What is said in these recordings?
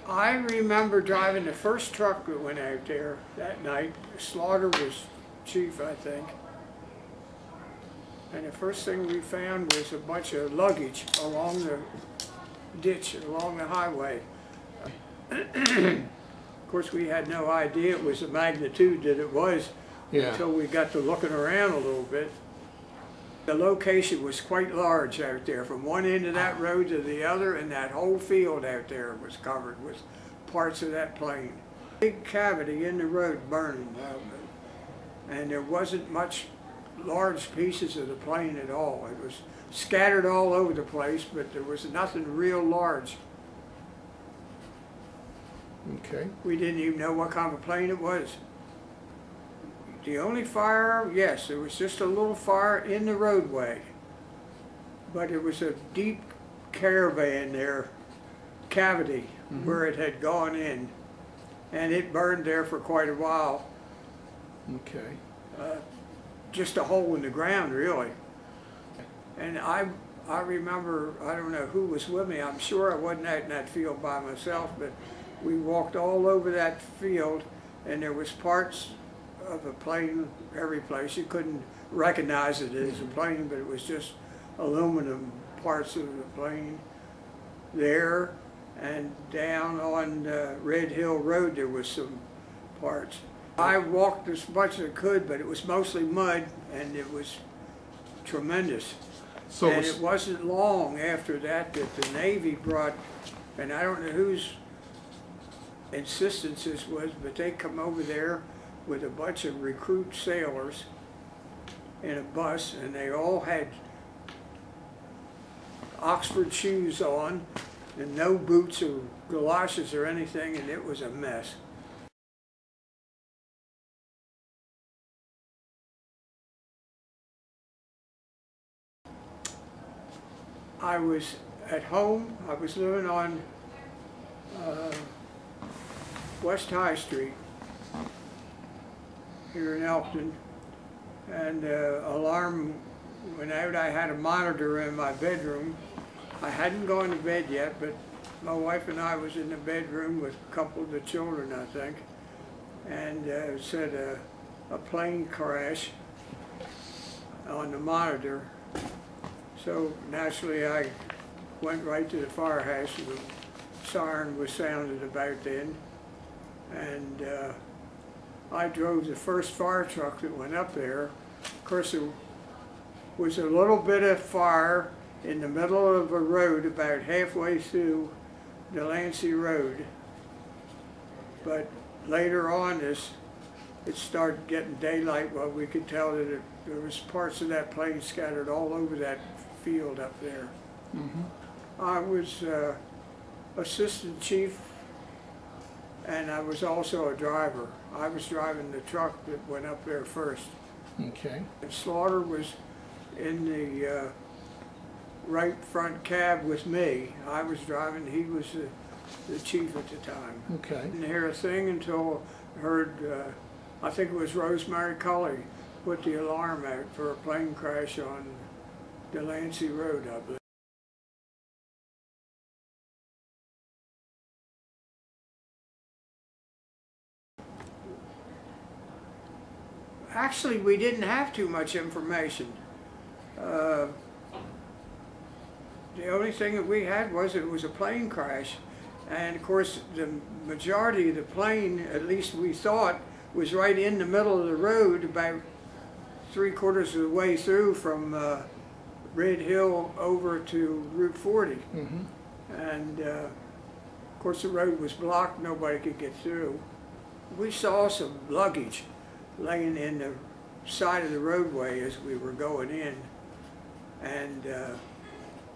I remember driving the first truck that went out there that night. Slaughter was chief, I think. And the first thing we found was a bunch of luggage along the ditch, along the highway. Of course, we had no idea it was the magnitude that it was until we got to looking around a little bit. The location was quite large out there, from one end of that road to the other, and that whole field out there was covered with parts of that plane. Big cavity in the road burning, and there wasn't much large pieces of the plane at all. It was scattered all over the place, but there was nothing real large. Okay. We didn't even know what kind of plane it was. The only fire, yes, there was just a little fire in the roadway, but it was a deep caravan there, cavity, where it had gone in, and it burned there for quite a while. Okay. Just a hole in the ground, really. And I remember, I don't know who was with me, I'm sure I wasn't out in that field by myself, but we walked all over that field, and there was parts of a plane every place. You couldn't recognize it as a plane, but it was just aluminum parts of the plane there, and down on Red Hill Road there was some parts. I walked as much as I could, but it was mostly mud, and it was tremendous. So and it wasn't long after that that the Navy brought, and I don't know whose insistence this was, but they come over there with a bunch of recruit sailors in a bus, and they all had Oxford shoes on and no boots or galoshes or anything, and it was a mess. I was at home. I was living on West High Street here in Elkton, and alarm went out. I had a monitor in my bedroom. I hadn't gone to bed yet, but my wife and I was in the bedroom with a couple of the children, I think, and it said a plane crash on the monitor. So naturally I went right to the firehouse, and the siren was sounded about then, and I drove the first fire truck that went up there. Of course, there was a little bit of fire in the middle of a road about halfway through Delancey Road, but later on it started getting daylight. Well, we could tell that there was parts of that plane scattered all over that field up there. I was assistant chief, and I was also a driver. I was driving the truck that went up there first. Okay. And Slaughter was in the right front cab with me. I was driving, he was the chief at the time. Okay. Didn't hear a thing until I heard, I think it was Rosemary Cully put the alarm out for a plane crash on Delancey Road, I believe. Actually, we didn't have too much information. The only thing that we had was it was a plane crash. And of course, the majority of the plane, at least we thought, was right in the middle of the road, about 3/4 of the way through from Red Hill over to Route 40. And of course the road was blocked, nobody could get through. We saw some luggage laying in the side of the roadway as we were going in, and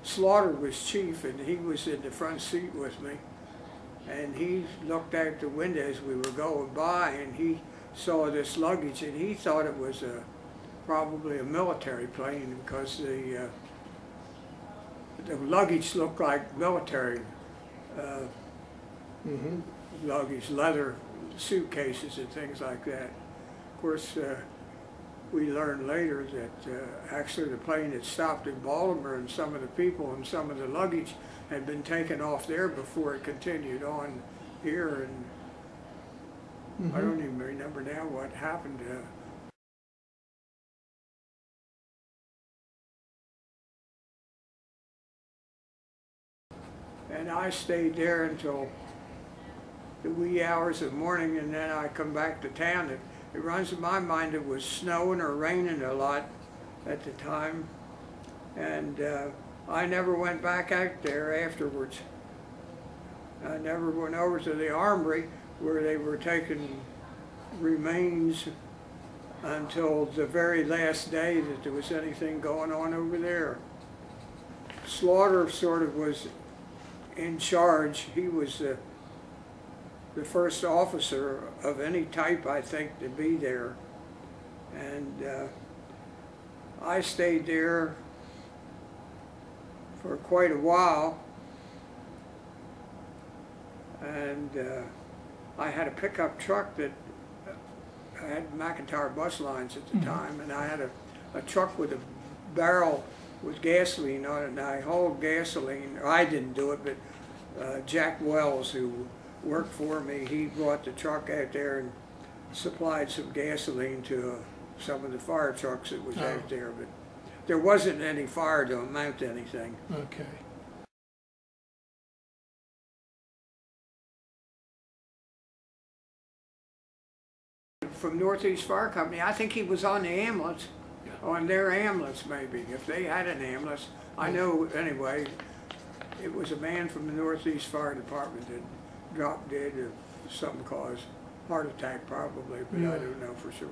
Slaughter was chief, and he was in the front seat with me, and he looked out the window as we were going by, and he saw this luggage, and he thought it was probably a military plane, because the luggage looked like military luggage, leather suitcases and things like that. Of course, we learned later that actually the plane had stopped in Baltimore, and some of the people and some of the luggage had been taken off there before it continued on here, and I Mhm. don't even remember now what happened. And I stayed there until the wee hours of the morning, and then I come back to town. It runs in my mind it was snowing or raining a lot at the time, and I never went back out there afterwards. I never went over to the armory where they were taking remains until the very last day that there was anything going on over there. Slaughter sort of was in charge. He was the first officer of any type, I think, to be there. And I stayed there for quite a while. And I had a pickup truck that I had McIntire bus lines at the time, and I had a truck with a barrel with gasoline on it, and I hauled gasoline. I didn't do it, but Jack Wells, who worked for me, he brought the truck out there and supplied some gasoline to some of the fire trucks that was out there, but there wasn't any fire to amount to anything. Okay. From Northeast Fire Company, I think he was on the ambulance, on their ambulance maybe, if they had an ambulance. I know, anyway, it was a man from the Northeast Fire Department that dropped dead of some cause, heart attack probably, but I don't know for sure.